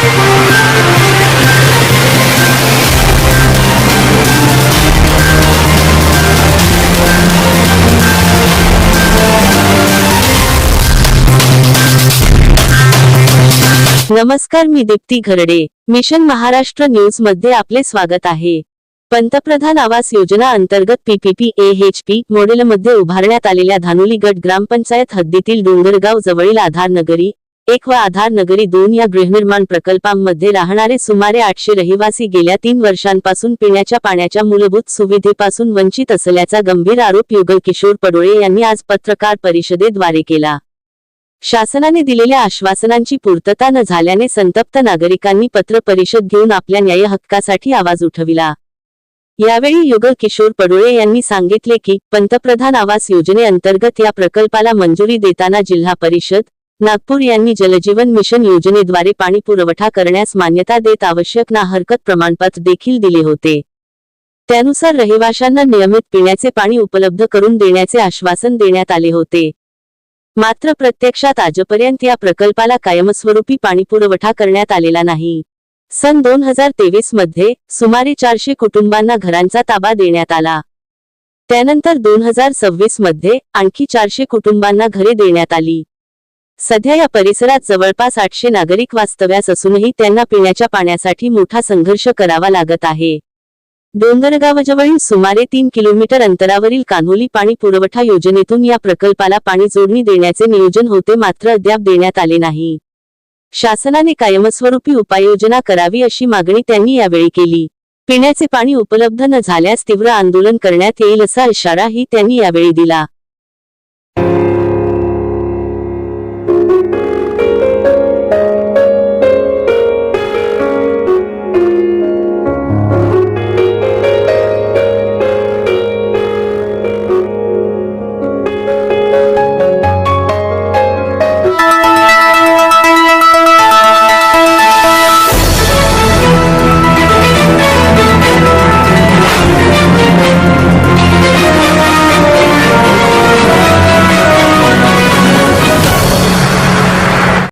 नमस्कार, मी Deepti Gharde. Mission Maharashtra news मध्ये आपले स्वागत आहे. पंतप्रधान आवास योजना अंतर्गत PPP-AHP मॉडेलमध्ये उभारण्यात आलेल्या धानोली गट ग्रामपंचायत हद्दीतील डोंगरगाव जवळील आधार नगरी 1 व आधार नगरी 2 या गृहनिर्माण प्रकल्पांमध्ये राहणारे सुमारे 800 रहिवासी गेल्या 3 वर्षांपासून पिण्याच्या पाण्याच्या मूलभूत सुविधेपासून वंचित असल्याचा गंभीर आरोप युगल किशोर पडोळे यांनी आज पत्रकार परिषदेद्वारे केला. शासनाने दिलेल्या आश्वासनांची पूर्तता न झाल्याने संतप्त नागरिकांनी पत्र परिषद घेऊन आपल्या न्याय हक्कासाठी आवाज उठविला. यावेळी युगल किशोर पडोळे यांनी सांगितले की पंतप्रधान आवास योजनेअंतर्गत या प्रकल्पाला मंजुरी देताना जिल्हा परिषद नागपूर यांनी जलजीवन मिशन योजनेद्वारे पाणी पुरवठा करण्यास मान्यता देत आवश्यक ना हरकत प्रमाणपत्र देखील दिले होते. त्यानुसार रहिवाशांना नियमित पिण्याचे पाणी उपलब्ध करून देण्याचे आश्वासन देण्यात आले होते. मात्र प्रत्यक्षात आजपर्यंत या प्रकल्पाला कायमस्वरूपी पाणीपुरवठा करण्यात आलेला नाही. सन 2023 मध्ये सुमारे 400 कुटुंबांना घरांचा ताबा देण्यात आला. त्यानंतर 2026 मध्ये आणखी 400 कुटुंबांना घरे देण्यात आली. सध्या या परिसरात जवळपास 800 नागरिक वास्तव्यास असूनही त्यांना पिण्याच्या पाण्यासाठी मोठा संघर्ष करावा लागत आहे. डोंगरगावजवळील सुमारे 3 किलोमीटर अंतरावरील कान्होली पाणी पुरवठा योजनेतून या प्रकल्पाला पाणी जोडणी देण्याचे नियोजन होते, मात्र अद्याप देण्यात आले नाही. शासनाने कायमस्वरूपी उपाययोजना करावी अशी मागणी त्यांनी यावेळी केली. पिण्याचे पाणी उपलब्ध न झाल्यास तीव्र आंदोलन करण्यात येईल असा इशाराही त्यांनी यावेळी दिला.